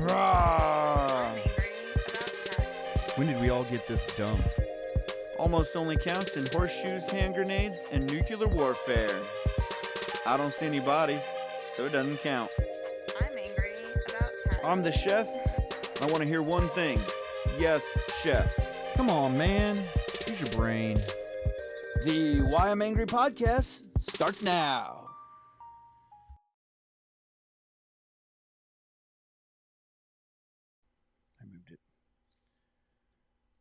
I'm Rawr! angry about cats. When did we all get this dumb? Almost only counts in horseshoes, hand grenades, and nuclear warfare. I don't see any bodies, so it doesn't count. I'm angry about cats. I'm the chef. I want to hear one thing. Yes, chef. Come on, man. Use your brain. The Why I'm Angry podcast starts now. I moved it.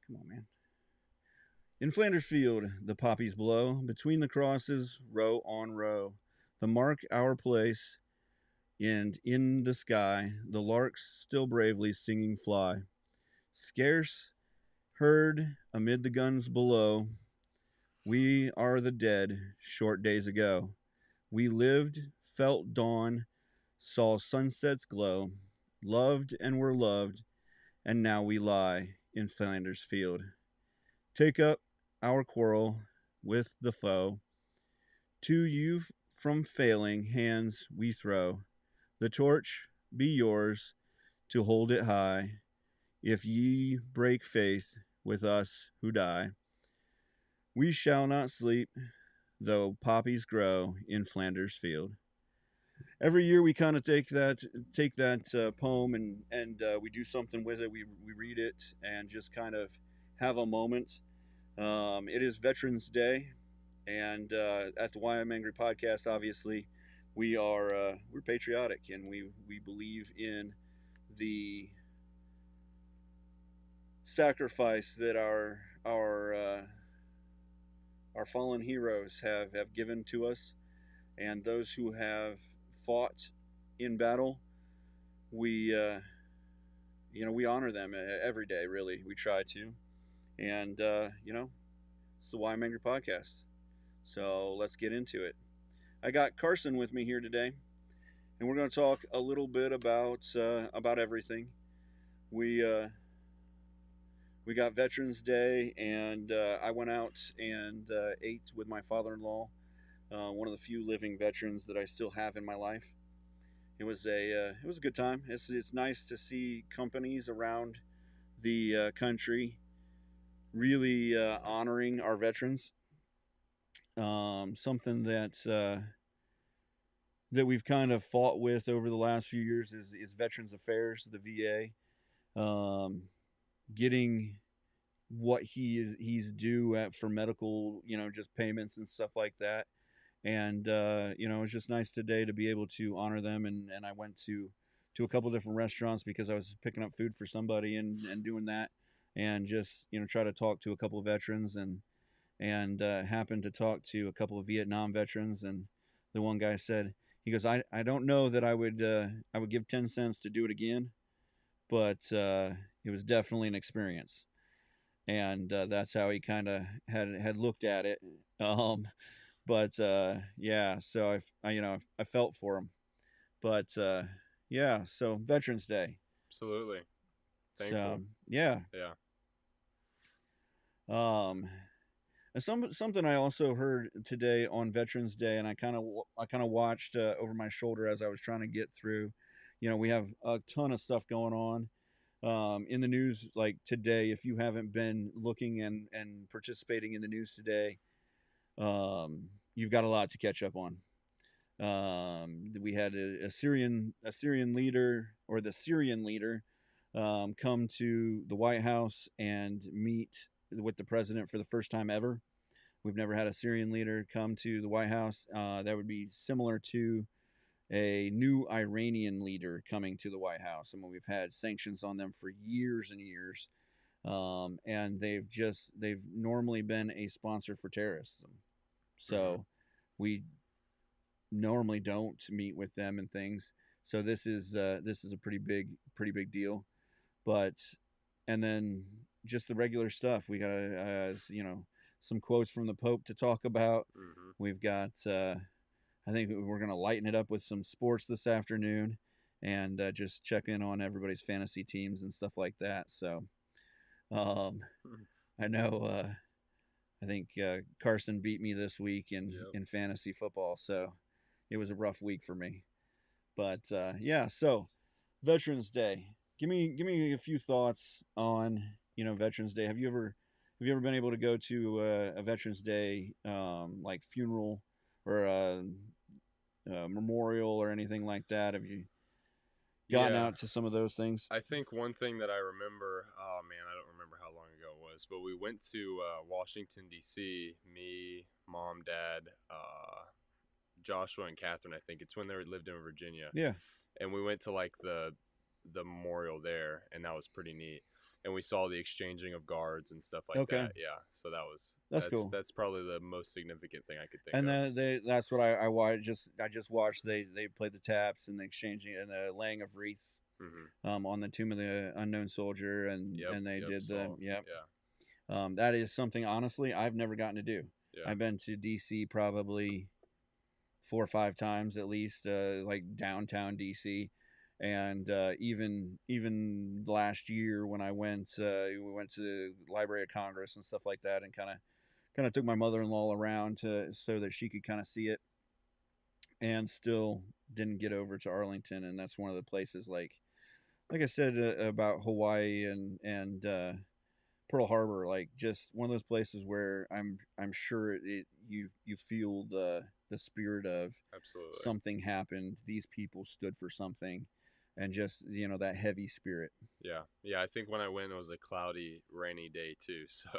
Come on, man. In Flanders Field, the poppies blow. Between the crosses, row on row. The mark our place, and in the sky, the larks still bravely singing fly. Scarce heard amid the guns below, we are the dead short days ago. We lived, felt dawn, saw sunsets glow, loved and were loved, and now we lie in Flanders Field. Take up our quarrel with the foe. To you from failing hands we throw. The torch be yours to hold it high, if ye break faith with us who die. We shall not sleep, though poppies grow in Flanders Field. Every year we kind of take that poem and we do something with it. We read it and just kind of have a moment. It is Veterans Day, and at the Why I'm Angry podcast, obviously, we're patriotic and we believe in the sacrifice that our fallen heroes have given to us, and those who have fought in battle. We we honor them every day. Really, we try to, and it's the Why I'm Angry podcast. So let's get into it. I got Carson with me here today, and we're going to talk a little bit about everything. We got Veterans Day, and I went out and ate with my father-in-law, one of the few living veterans that I still have in my life. It was a good time. It's nice to see companies around the country really honoring our veterans. Something that we've kind of fought with over the last few years is Veterans Affairs, the VA, getting what he's due for medical, just payments and stuff like that. And it was just nice today to be able to honor them. And I went to a couple different restaurants because I was picking up food for somebody and doing that, and just try to talk to a couple of veterans and happened to talk to a couple of Vietnam veterans. And the one guy said, he goes, I don't know that I would give 10 cents to do it again, but it was definitely an experience. And that's how he kind of had looked at it. But yeah, so I felt for him. But yeah, so Veterans Day. Absolutely. Thankful. So yeah. Yeah. And something I also heard today on Veterans Day, and I kind of watched over my shoulder as I was trying to get through. We have a ton of stuff going on in the news, like today. If you haven't been looking and participating in the news today, you've got a lot to catch up on. We had a Syrian leader, or the Syrian leader, come to the White House and meet with the president for the first time ever. We've never had a Syrian leader come to the White House. That would be similar to a new Iranian leader coming to the White House. I mean, we've had sanctions on them for years and years. And they've normally been a sponsor for terrorism. So we normally don't meet with them and things. So this is a pretty big deal. But, and then just the regular stuff. We got some quotes from the Pope to talk about. Mm-hmm. We've got I think we're going to lighten it up with some sports this afternoon, and just check in on everybody's fantasy teams and stuff like that. So I know I think Carson beat me this week in fantasy football, so it was a rough week for me. But yeah, so Veterans Day. give me a few thoughts on Veterans Day. Have you ever been able to go to a Veterans Day like funeral or a memorial or anything like that? Have you gotten Yeah. out to some of those things? I think one thing that I remember, oh man, I don't remember how long ago it was, but we went to Washington, D.C., me, mom, dad, Joshua, and Catherine, I think. It's when they lived in Virginia. Yeah. And we went to like the memorial there, and that was pretty neat. And we saw the exchanging of guards and stuff like Okay. that. Yeah. So That's cool. That's probably the most significant thing I could think And of. then that's what I watched. I just watched. They played the taps and the exchanging and the laying of wreaths on the tomb of the unknown soldier, and they did the Yeah. That is something, honestly, I've never gotten to do. Yeah. I've been to DC probably 4 or 5 times at least, like downtown DC, and even last year when I went, we went to the Library of Congress and stuff like that, and kind of took my mother-in-law around so that she could kind of see it, and still didn't get over to Arlington. And that's one of the places, like I said about Hawaii and Pearl Harbor, like just one of those places where I'm sure you feel the spirit of Absolutely. something happened. These people stood for something, and just that heavy spirit. Yeah. I think when I went, it was a cloudy, rainy day too, so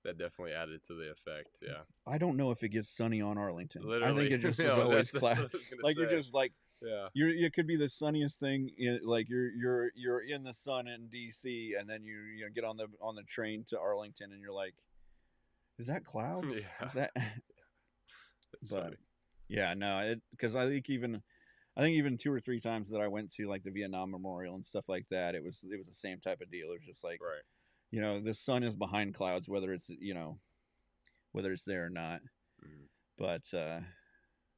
that definitely added to the effect. Yeah. I don't know if it gets sunny on Arlington. Literally. I think it just is No, always that's what cloudy. I was gonna Like say. you're just like Yeah. it could be the sunniest thing. Like you're in the sun in DC, and then you get on the train to Arlington, and you're like, is that clouds? Yeah. Is that? That's But funny. yeah, no, because I think even 2 or 3 times that I went to like the Vietnam Memorial and stuff like that, it was the same type of deal. It was just like, Right. the sun is behind clouds, whether it's there or not. Mhm. But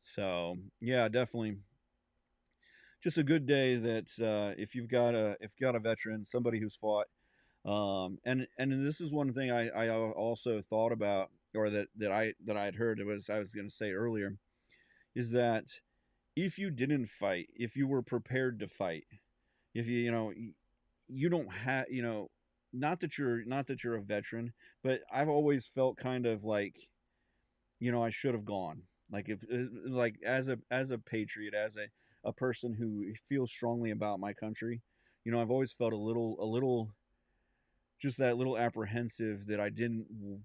so yeah, definitely just a good day that if you've got a veteran, somebody who's fought, and this is one thing I also thought about, or that I had heard. I was going to say earlier, is that if you didn't fight, if you were prepared to fight, if you don't have, not that you're a veteran, but I've always felt kind of like, I should have gone. Like if like as a patriot, as a person who feels strongly about my country, I've always felt a little just that little apprehensive that I didn't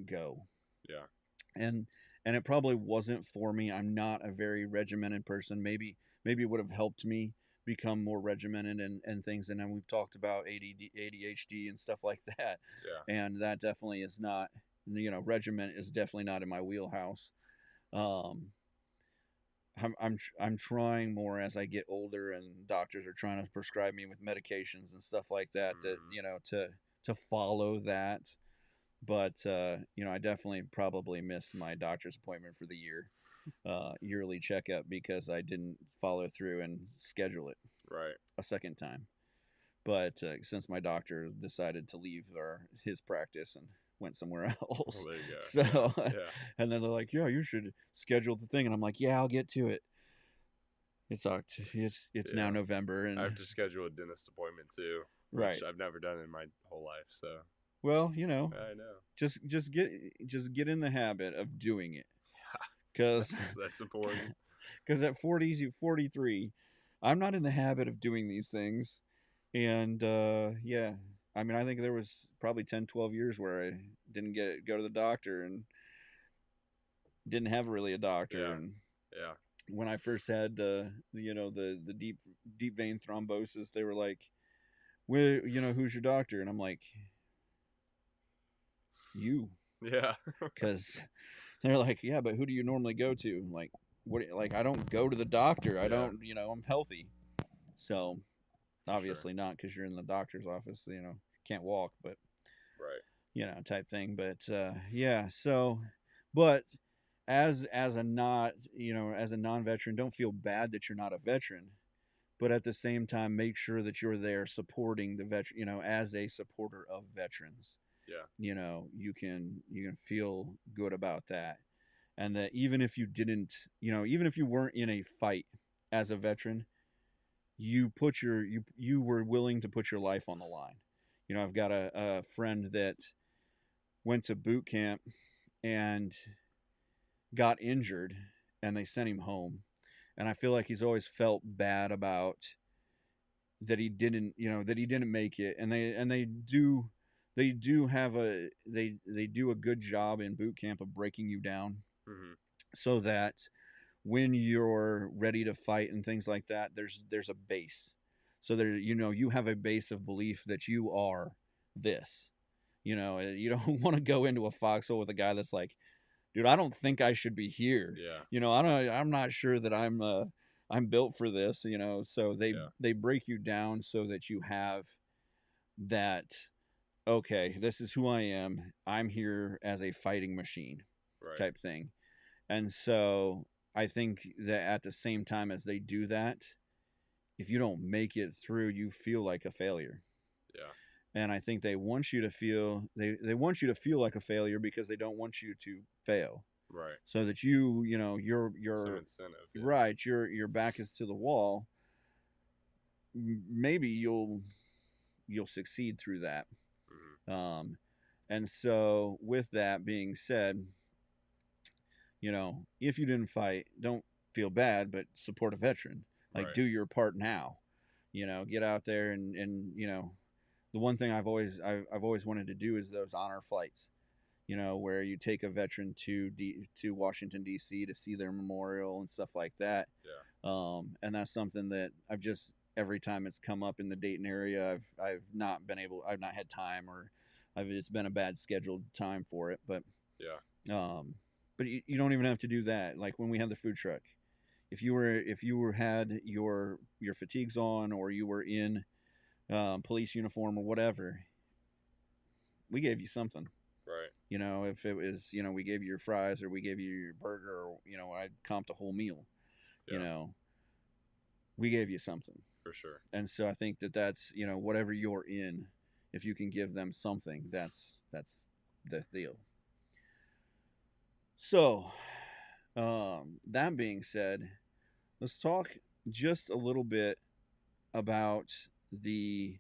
go. Yeah. And it probably wasn't for me. I'm not a very regimented person. Maybe it would have helped me become more regimented and things. And then we've talked about ADHD and stuff like that. Yeah. And that definitely is not, regiment is definitely not in my wheelhouse. I'm trying more as I get older, and doctors are trying to prescribe me with medications and stuff like that, to follow that. But I definitely probably missed my doctor's appointment for the yearly checkup, because I didn't follow through and schedule it Right. a second time. But since my doctor decided to leave his practice and went somewhere else, Well, there you go. so Yeah. and then they're like, "Yeah, you should schedule the thing," and I'm like, "Yeah, I'll get to it." It's now Yeah. November, and I have to schedule a dentist appointment too, which right. I've never done in my whole life. So Well, I know. just get in the habit of doing it, because That's important. at 43, I'm not in the habit of doing these things, and yeah, I mean, I think there was probably 10, 12 years where I didn't go to the doctor, and didn't have really a doctor. Yeah. And Yeah. when I first had the deep vein thrombosis, they were like, "Well, who's your doctor?" And I'm like, "You." Yeah. Because they're like, "Yeah, but who do you normally go to?" I'm like, what? Like, I don't go to the doctor. I don't, I'm healthy. So obviously not, because you're in the doctor's office, can't walk, but Right. type thing. But yeah, so, but as a non-veteran, don't feel bad that you're not a veteran, but at the same time, make sure that you're there supporting the veteran, as a supporter of veterans. Yeah. You can feel good about that. And that even if you didn't, even if you weren't in a fight as a veteran, you were willing to put your life on the line. You know, I've got a friend that went to boot camp and got injured, and they sent him home. And I feel like he's always felt bad about that he didn't, that he didn't make it. And they do have they do a good job in boot camp of breaking you down, Mm-hmm. so that when you're ready to fight and things like that, there's a base. So there, you have a base of belief that you are this. You don't want to go into a foxhole with a guy that's like, dude, I don't think I should be here. Yeah. I'm not sure that I'm built for this. So Yeah. they break you down so that you have that. Okay, this is who I am. I'm here as a fighting machine Right. type thing. And so I think that at the same time as they do that, if you don't make it through, you feel like a failure. Yeah. And I think they want you to feel they want you to feel like a failure because they don't want you to fail. Right. So that you're Some incentive. Yeah. right, your back is to the wall. Maybe you'll succeed through that. Mm-hmm. And so with that being said, if you didn't fight, don't feel bad, but support a veteran. Like, Right. do your part now. Get out there and the one thing I've always wanted to do is those honor flights. Where you take a veteran to Washington D.C. to see their memorial and stuff like that. Yeah. And that's something that I've just, every time it's come up in the Dayton area, I've not had time, or it's been a bad scheduled time for it. But Yeah. but you don't even have to do that. Like when we had the food truck, if you had your fatigues on, or you were in police uniform or whatever, we gave you something. Right. If it was, we gave you your fries, or we gave you your burger, or I comped a whole meal. Yeah. We gave you something. For sure. And so I think that's whatever you're in, if you can give them something, that's the deal. So that being said, let's talk just a little bit about the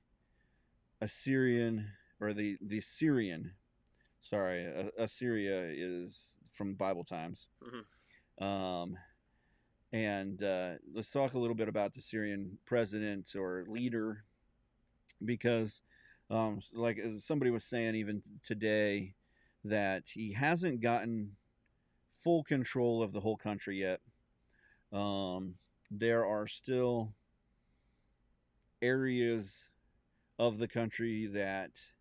Assyrian, or the Syrian. Sorry, Assyria is from Bible times. Mm-hmm. And let's talk a little bit about the Syrian president or leader, because like somebody was saying even today, that he hasn't gotten full control of the whole country yet. There are still areas of the country that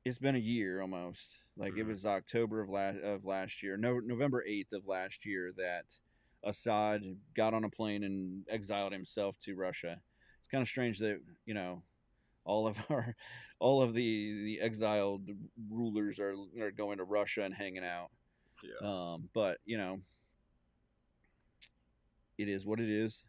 it's been a year almost. Like it was October of last year, November 8th of last year, that Assad got on a plane and exiled himself to Russia. It's kind of strange that all of the exiled rulers are going to Russia and hanging out. Yeah. But it is what it is,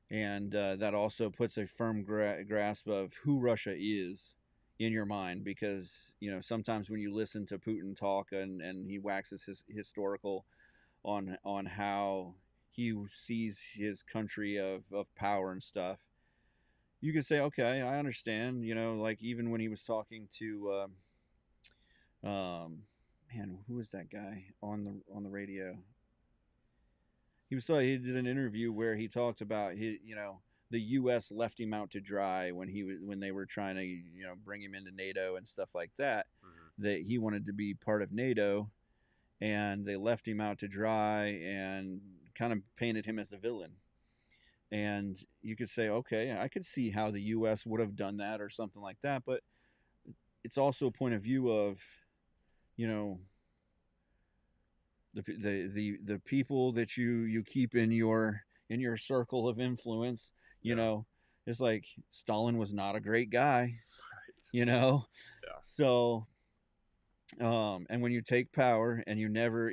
and that also puts a firm grasp of who Russia is in your mind, because sometimes when you listen to Putin talk, and he waxes his historical on how he sees his country of power and stuff, you can say, okay, I understand. Like even when he was talking to man, who was that guy on the radio? He did an interview where he talked about the U.S. left him out to dry when they were trying to bring him into NATO and stuff like that. Mm-hmm. That he wanted to be part of NATO, and they left him out to dry and kind of painted him as a villain. And you could say, okay, I could see how the U.S. would have done that or something like that, but it's also a point of view of the people that you keep in your circle of influence. It's like Stalin was not a great guy. Right. Yeah. So And when you take power and you never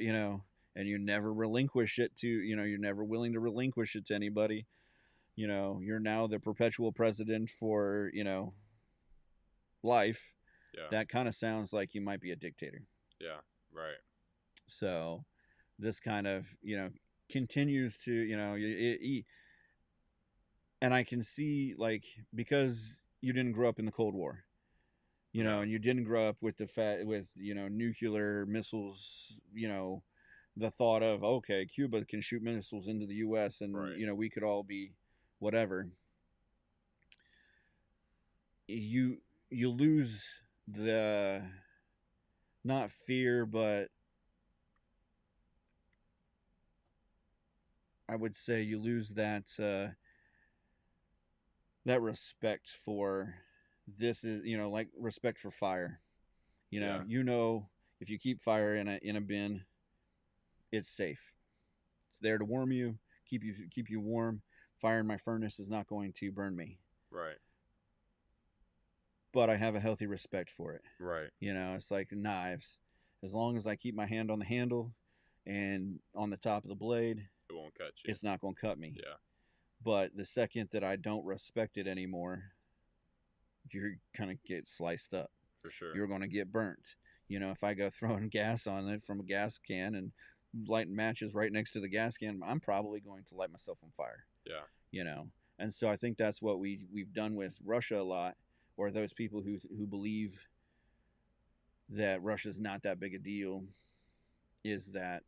relinquish it to you're never willing to relinquish it to anybody, you're now the perpetual president for life. Yeah. That kind of sounds like you might be a dictator. Yeah. Right. So this kind of continues to and I can see, like, because you didn't grow up in the Cold War, No. and you didn't grow up with with nuclear missiles, the thought of, okay, Cuba can shoot missiles into the U.S. and Right. we could all be whatever. You lose the, not fear, but I would say you lose that that respect for, this is, like respect for fire. Yeah. If you keep fire in a bin, it's safe. It's there to warm you, keep you warm. Fire in my furnace is not going to burn me. Right. But I have a healthy respect for it. Right. It's like knives. As long as I keep my hand on the handle and on the top of the blade, It won't cut you. it's not going to cut me. Yeah. But the second that I don't respect it anymore, you're going to get sliced up. For sure. You're going to get burnt. If I go throwing gas on it from a gas can and lighting matches right next to the gas can, I'm probably going to light myself on fire. Yeah. And so I think that's what we've done with Russia a lot, or those people who believe that Russia's not that big a deal, is that,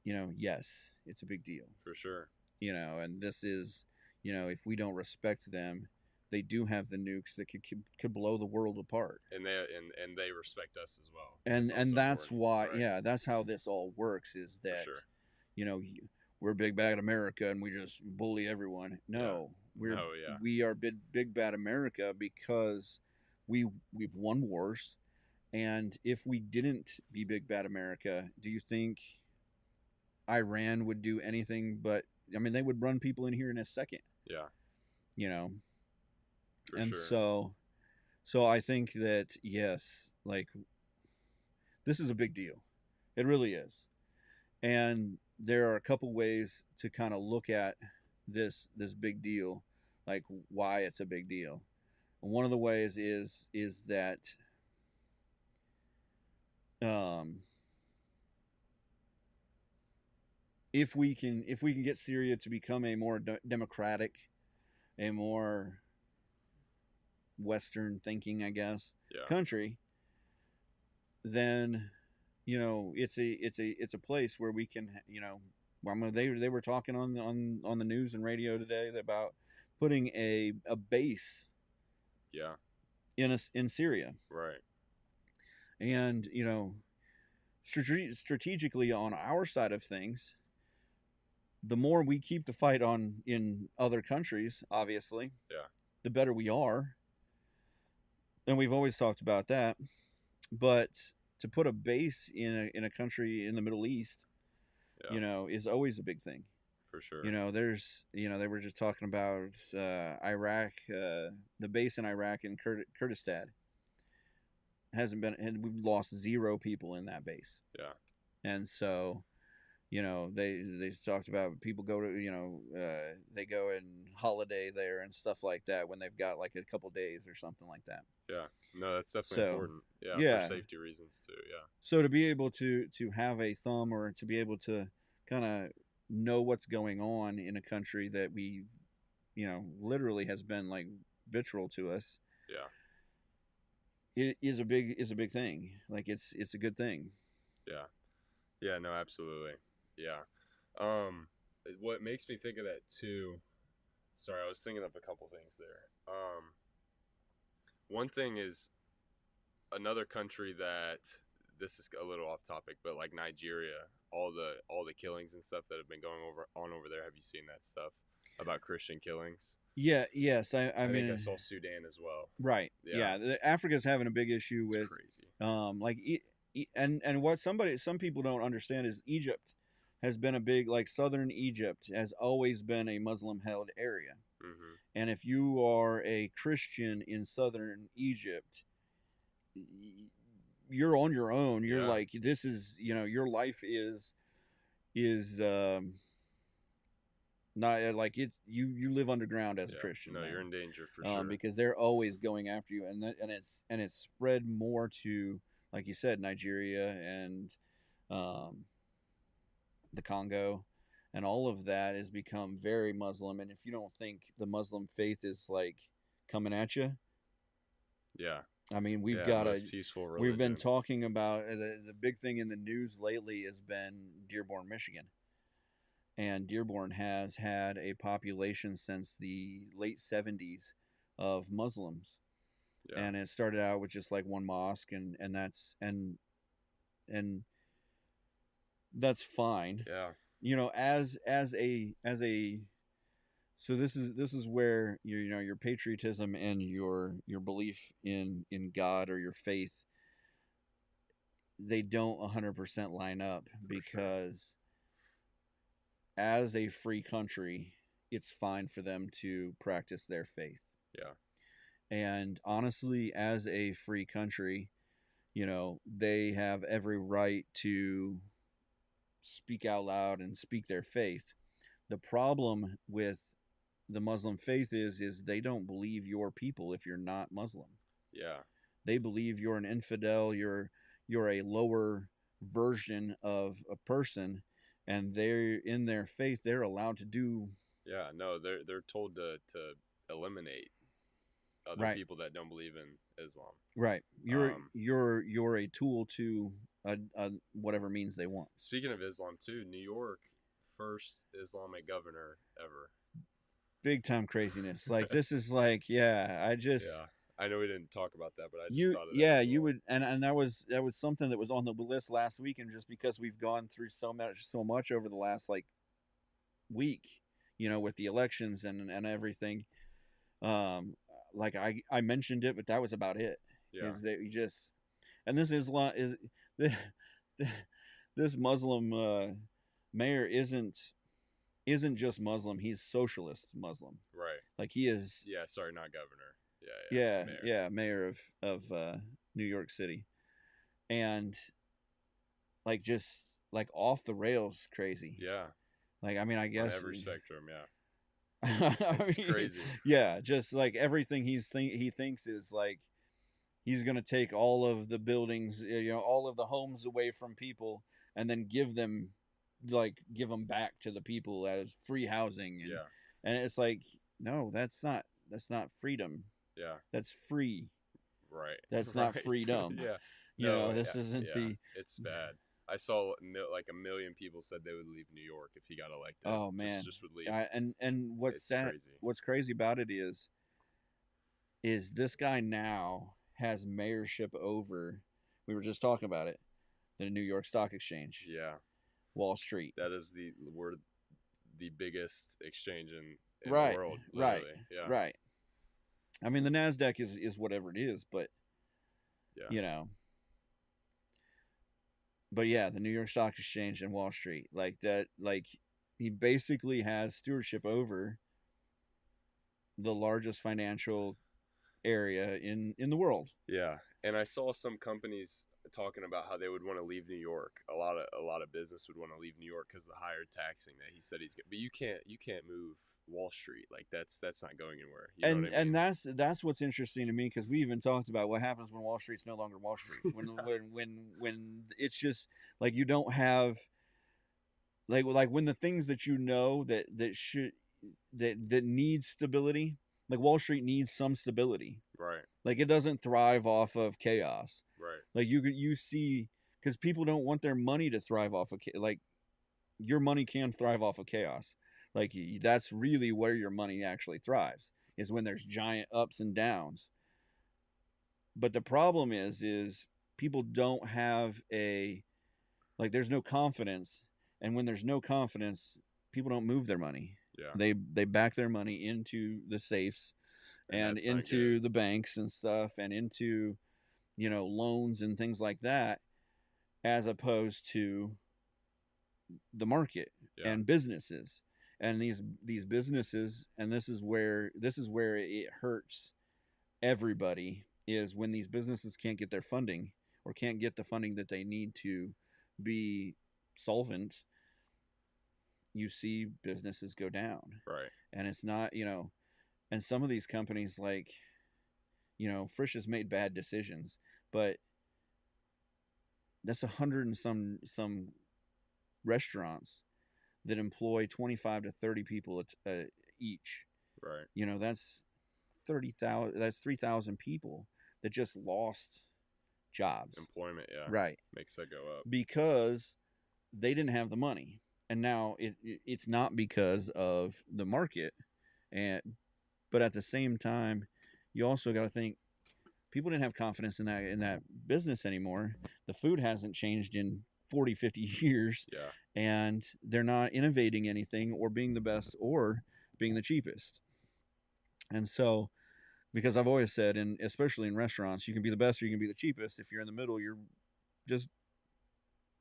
yes, it's a big deal. For sure. And this is, if we don't respect them, they do have the nukes that could blow the world apart. And they respect us as well. And that's why, right? yeah, that's how this all works, is that, sure. We're big bad America and we just bully everyone. No, yeah. we are big bad America because we've won wars. And if we didn't be big bad America, do you think Iran would do anything but, they would run people in here in a second. Yeah. For and sure. so I think that, yes, like, this is a big deal. It really is. And there are a couple ways to kind of look at this big deal, like why it's a big deal. And one of the ways is that if we can get Syria to become a more democratic, a more Western thinking, I guess, country, then it's a place where we can, they were talking on the news and radio today about putting a base in Syria. Right. And strategically on our side of things, the more we keep the fight on in other countries, obviously, the better we are. And we've always talked about that. But to put a base in a country in the Middle East, is always a big thing. For sure. There's, they were just talking about Iraq, the base in Iraq in Kurdistan we've lost 0 people in that base. Yeah. And so, they talked about people go to, they go and holiday there and stuff like that when they've got like a couple days or something like that. Yeah. No, that's definitely important. Yeah. For safety reasons too. Yeah. So to be able to have a thumb, or to be able to kind of know what's going on in a country that we've, literally has been like vitriol to us. Yeah. It is a big thing. Like it's a good thing. Yeah. Yeah, no, absolutely. Yeah. What makes me think of that too, sorry, I was thinking of a couple things there. One thing is another country that, this is a little off topic, but like Nigeria, all the killings and stuff that have been going on over there. Have you seen that stuff about Christian killings? Yeah. Yes. I mean, think I saw Sudan as well. Right. Yeah. Africa's having a big issue with, crazy. like, and what some people don't understand is Egypt has been a big, like, southern Egypt has always been a Muslim held area. Mm-hmm. And if you are a Christian in southern Egypt, you're on your own. You're like, this is, your life is not like it's, you live underground as a Christian. No, you're in danger for sure. Because they're always going after you, and it's spread more to, like you said, Nigeria and the Congo and all of that has become very Muslim. And if you don't think the Muslim faith is like coming at you, Yeah. I mean, we've Yeah, got most peaceful religion. we've been talking about the big thing in the news lately has been Dearborn, Michigan. And Dearborn has had a population since the late 70s of Muslims. Yeah. And it started out with just like one mosque, and and that's fine. Yeah. You know, as a so this is where your patriotism and your belief in God or your faith, they don't 100% line up, because as a free country, it's fine for them to practice their faith. Yeah. And honestly, as a free country, they have every right to speak out loud and speak their faith. The problem with the Muslim faith is they don't believe you're people if you're not Muslim. Yeah. They believe you're an infidel, you're a lower version of a person, and they're in their faith, they're allowed to do. Yeah, no, they're told to eliminate other Right. people that don't believe in Islam. Right. You're a tool to whatever means they want. Speaking of Islam too, New York, first Islamic governor ever. Big time craziness. Like this is like, yeah, Yeah. I know we didn't talk about that, but I just thought of that. Yeah, as you well. would, and that was something that was on the list last week, and just because we've gone through so much over the last like week, with the elections and everything. Like I mentioned it, but that was about it. Yeah. Is that you just, and this Islam is this Muslim mayor isn't just Muslim. He's socialist Muslim. Right. Like he is. Yeah. Sorry, not governor. Yeah. Mayor of New York City, and like just like off the rails crazy. Yeah. Like I mean, I guess On every spectrum. Yeah. It's crazy. Yeah, just like everything he thinks is like he's gonna take all of the buildings, all of the homes away from people, and then give them back to the people as free housing. And, Yeah. and it's like, no, that's not freedom. Yeah. That's free. Right. That's not Right. freedom. Yeah. This isn't the. It's bad. I saw like 1 million people said they would leave New York if he got elected. Oh man, just would leave. And what's It's sad, crazy. what's crazy about it is this guy now has mayorship over. We were just talking about it, the New York Stock Exchange, Yeah. Wall Street. That is we're the biggest exchange in Right, the world. right, Literally. Yeah. Right. I mean, the NASDAQ is whatever it is, but Yeah. But yeah, the New York Stock Exchange and Wall Street, like that, like he basically has stewardship over the largest financial area in the world. Yeah, and I saw some companies talking about how they would want to leave New York. A lot of business would want to leave New York because the higher taxing that he said he's going. But you can't move Wall Street. Like that's not going anywhere. You know what I mean? And that's what's interesting to me, because we even talked about what happens when Wall Street's no longer Wall Street. When it's just like you don't have like when the things that that need stability. Like Wall Street needs some stability. Right. Like it doesn't thrive off of chaos. Right. Like you see, because people don't want their money to thrive off of like your money can thrive off of chaos. Like that's really where your money actually thrives, is when there's giant ups and downs. But the problem is people don't have there's no confidence, and when there's no confidence, people don't move their money. Yeah. They back their money into the safes and into the banks and stuff, and into loans and things like that, as opposed to the market and businesses. And these businesses, and this is where it hurts everybody, is when these businesses can't get their funding, or can't get the funding that they need to be solvent. You see businesses go down. Right. And it's not, and some of these companies, like, Frisch has made bad decisions, but that's 100 and some restaurants that employ 25 to 30 people each. Right. You know, that's 30,000. That's 3,000 people that just lost jobs. Employment, yeah. Right. Makes that go up. Because they didn't have the money, and now it's not because of the market, but at the same time, you also got to think people didn't have confidence in that business anymore. The food hasn't changed in 40, 50 years, Yeah. and they're not innovating anything or being the best or being the cheapest. And so, because I've always said, and especially in restaurants, you can be the best or you can be the cheapest. If you're in the middle, you're just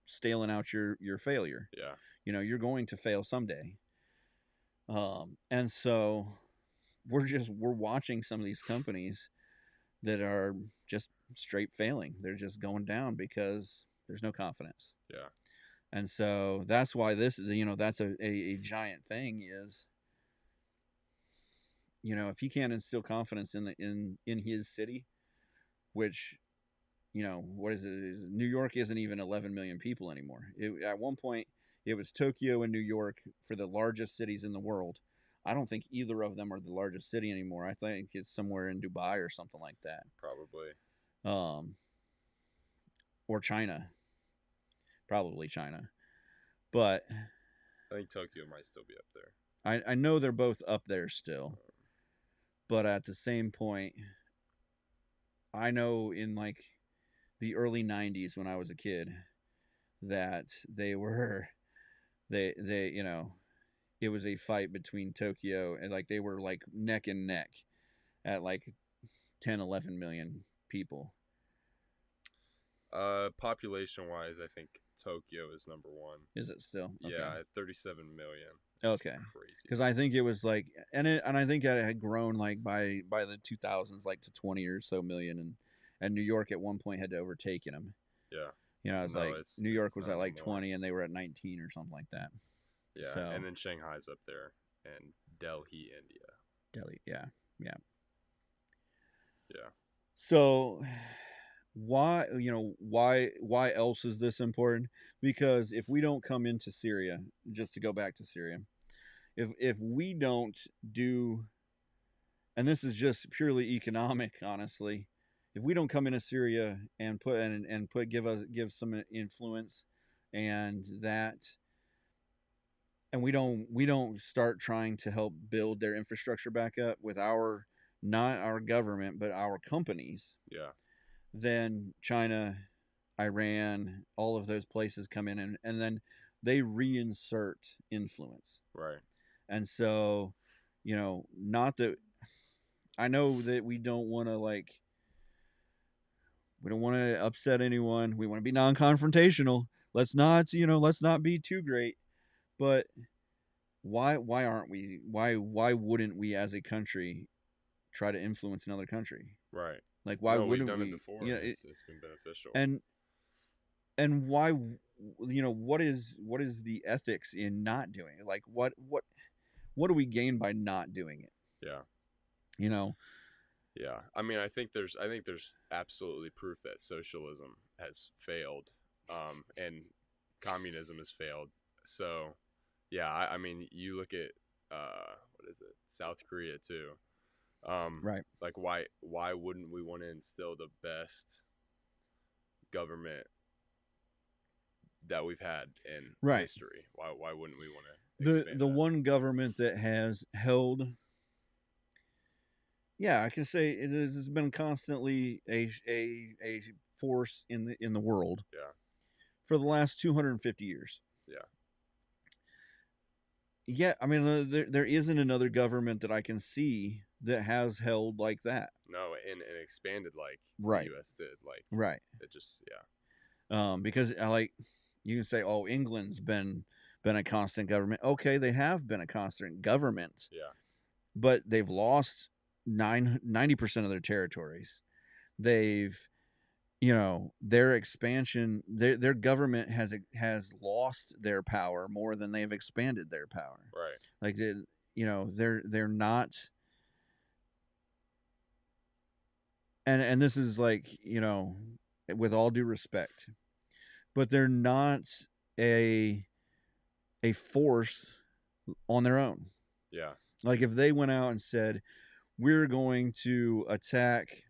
staling out your failure. Yeah. You know, you're going to fail someday. And so we're watching some of these companies that are just straight failing. They're just going down because there's no confidence. Yeah. And so that's why this, you know, that's a giant thing is, you know, if he can't instill confidence in his city, which, you know, what is it? New York isn't even 11 million people anymore. At one point, it was Tokyo and New York for the largest cities in the world. I don't think either of them are the largest city anymore. I think it's somewhere in Dubai or something like that. Probably. Or China. Probably China. But I think Tokyo might still be up there. I know they're both up there still. But at the same point, I know in like the early 90s when I was a kid that they you know, it was a fight between Tokyo and like they were like neck and neck at like 10, 11 million people. Population wise, I think Tokyo is number one. Is it still? Okay. Yeah, at 37 million. That's okay. Crazy. Because I think it was like, and I think it had grown like by the 2000s, like to 20 or so million, and New York at one point had to overtaken them. Yeah. You know, it's New York was at like 20 and they were at 19 or something like that. Yeah, so, and then Shanghai's up there, and Delhi, India. Delhi, yeah. So, why else is this important? Because if we don't come into Syria, just to go back to Syria, if we don't do, and this is just purely economic, honestly, if we don't come into Syria and give some influence and we don't start trying to help build their infrastructure back up with not our government but our companies, yeah, then China, Iran, all of those places come in and then they reinsert influence. Right. And so, you know, not that I know that we don't want to upset anyone. We want to be non-confrontational. Let's not be too great. But why aren't we? Why wouldn't we as a country try to influence another country? Right. Like why wouldn't we've done we? it before. You know, it's been beneficial. And why, you know, what is the ethics in not doing it? Like what do we gain by not doing it? Yeah. You know. Yeah. I mean, I think there's absolutely proof that socialism has failed, and communism has failed. So, yeah, I mean, you look at what is it, South Korea too. Right. Like, why wouldn't we want to instill the best government that we've had in history? Why wouldn't we want to expand the that? one government that has held? Yeah, I can say it has been constantly a force in the world. Yeah. For the last 250 years. Yeah. Yeah, I mean, there isn't another government that I can see that has held like that. No, and expanded like right. the U.S. did. Like, right. It just, yeah. Because you can say, oh, England's been a constant government. Okay, they have been a constant government. Yeah. But they've lost 90% of their territories. They've, you know, their expansion, their government has lost their power more than they've expanded their power. Right. Like they're not. And this is like, you know, with all due respect, but they're not a a force on their own. Yeah. Like if they went out and said, we're going to attack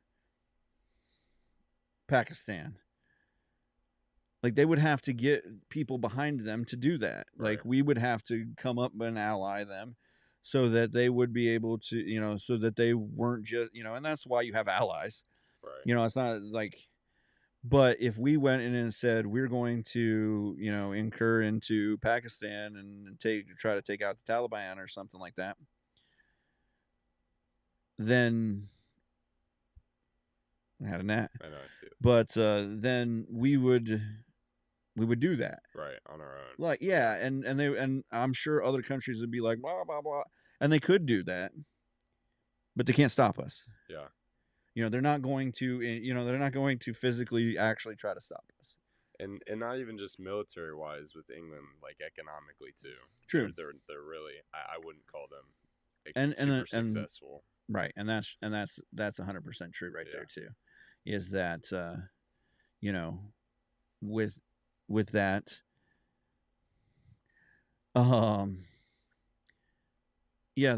Pakistan, like they would have to get people behind them to do that. Like Right. we would have to come up and ally them so that they would be able to, so that they weren't just, and that's why you have allies. Right. It's not like, but if we went in and said we're going to, incur into Pakistan and try to take out the Taliban or something like that, then I had a gnat. I know, I see it. But then we would do that. Right, on our own. Like, yeah, and I'm sure other countries would be like blah blah blah, and they could do that, but they can't stop us. Yeah. They're not going to. They're not going to physically actually try to stop us. And not even just military wise with England, like economically too. True. They're really. I wouldn't call them And super successful. Right, and that's 100% true right there too. Is that with that yeah,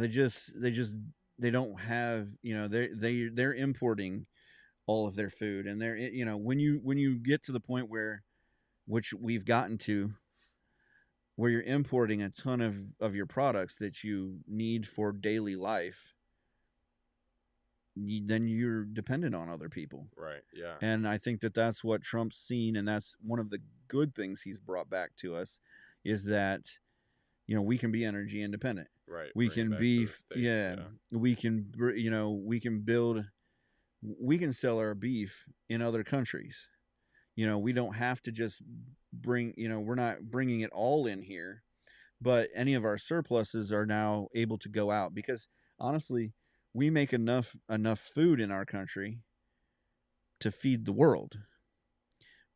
they don't have, they're importing all of their food, and they're, when you get to the point which we've gotten to, where you're importing a ton of your products that you need for daily life, then you're dependent on other people. Right. Yeah. And I think that's what Trump's seen, and that's one of the good things he's brought back to us, is that we can be energy independent. Right. We bring it can back be to the States, we can we can sell our beef in other countries. We don't have to just bring, we're not bringing it all in here, but any of our surpluses are now able to go out, because honestly, we make enough food in our country to feed the world.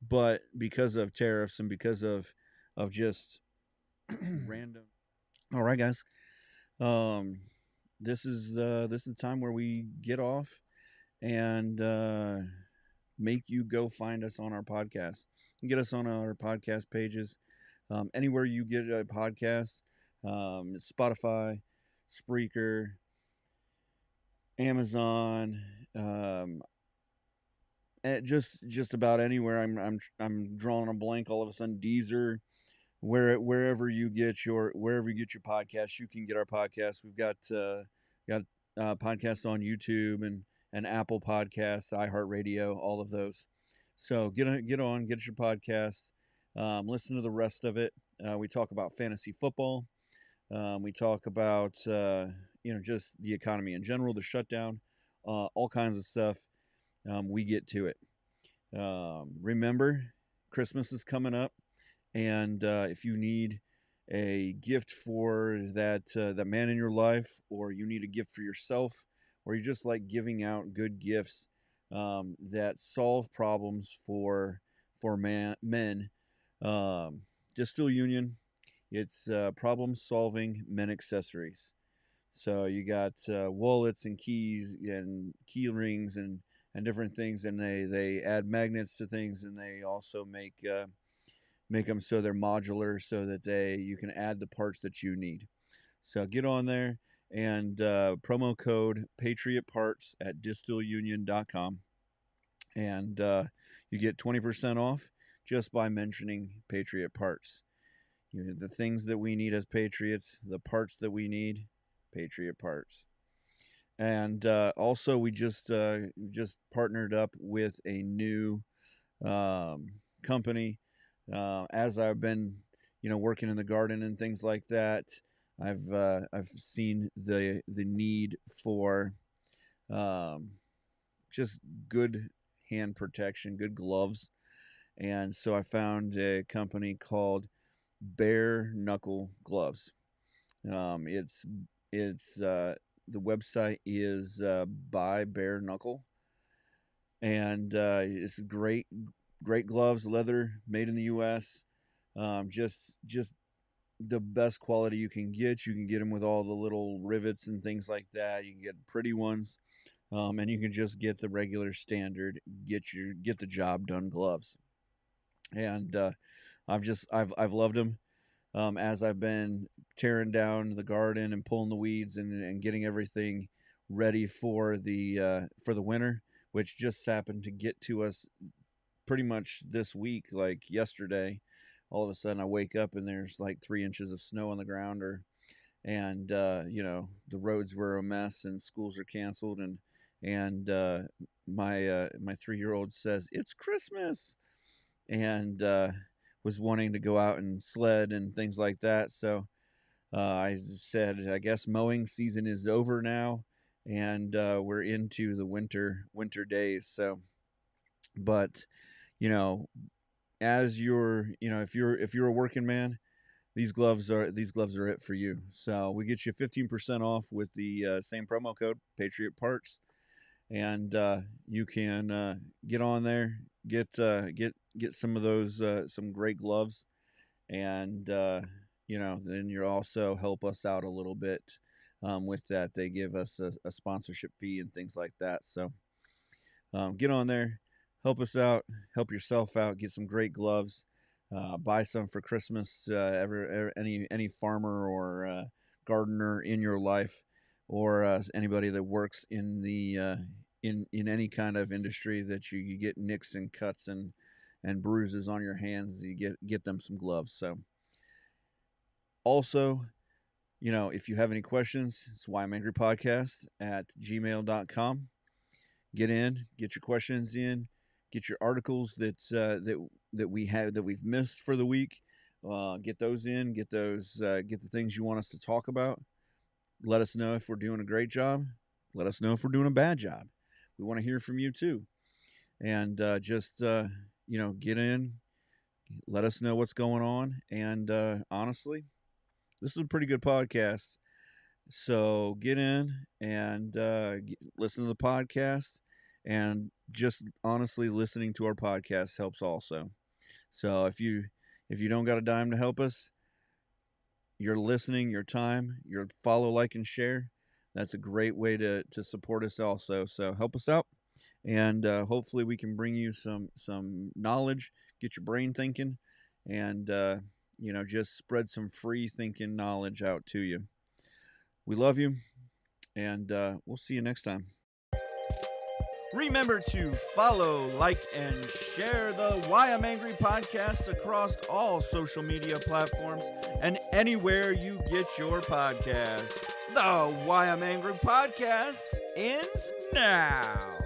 But because of tariffs and because of just random. All right, guys. This is the time where we get off and make you go find us on our podcast. You can get us on our podcast pages, anywhere you get a podcast, Spotify, Spreaker, Amazon, just about anywhere. I'm drawing a blank all of a sudden. Deezer, wherever you get your podcasts, you can get our podcast. We've got podcasts on YouTube and Apple Podcasts, iHeartRadio, all of those. So get your podcasts, listen to the rest of it. We talk about fantasy football. We talk about just the economy in general, the shutdown, all kinds of stuff. We get to it. Remember, Christmas is coming up, and if you need a gift for that man in your life, or you need a gift for yourself, or you just like giving out good gifts that solve problems for men, Distill Union, it's problem-solving men accessories. So you got wallets and keys and key rings and different things, and they add magnets to things, and they also make them so they're modular, so that you can add the parts that you need. So get on there, and promo code Patriot Parts at distillunion.com, and you get 20% off just by mentioning Patriot Parts. The things that we need as patriots, the parts that we need, Patriot Parts. And also, we just partnered up with a new company. As I've been, working in the garden and things like that, I've seen the need for just good hand protection, good gloves, and so I found a company called Bare Knuckle Gloves. It's the website is by Bare Knuckle, and it's great gloves, leather, made in the U.S. Just the best quality you can get. You can get them with all the little rivets and things like that. You can get pretty ones, and you can just get the regular standard get the job done gloves. And I've loved them. as I've been tearing down the garden and pulling the weeds and getting everything ready for the winter, which just happened to get to us pretty much this week. Like yesterday, all of a sudden I wake up and there's like 3 inches of snow on the ground, and the roads were a mess and schools are canceled, and my 3-year-old says it's Christmas, and was wanting to go out and sled and things like that. So I said, I guess mowing season is over now, and we're into the winter days. So, but as if you're a working man, these gloves are it for you. So we get you 15% off with the same promo code, Patriot Parts, and you can get on there, get some of those some great gloves, and then you'll also help us out a little bit with that. They give us a sponsorship fee and things like that. So get on there, help us out, help yourself out, get some great gloves. Buy some for Christmas. Any farmer or gardener in your life, or anybody that works in the in any kind of industry that you get nicks and cuts and bruises on your hands, you get them some gloves. So also, if you have any questions, it's whyamangrypodcast@gmail.com. Get your questions in, get your articles that we've missed for the week. Get those in, get the things you want us to talk about. Let us know if we're doing a great job. Let us know if we're doing a bad job. We want to hear from you too. And just get in, let us know what's going on. And honestly, this is a pretty good podcast. So get in and listen to the podcast. And just honestly, listening to our podcast helps also. So if you don't got a dime to help us, your listening, your time, your follow, like, and share, that's a great way to support us also. So help us out, and hopefully we can bring you some knowledge, get your brain thinking, and just spread some free thinking knowledge out to you. We love you, and we'll see you next time. Remember to follow, like, and share the Why I'm Angry podcast across all social media platforms and anywhere you get your podcasts. The Why I'm Angry podcast ends now.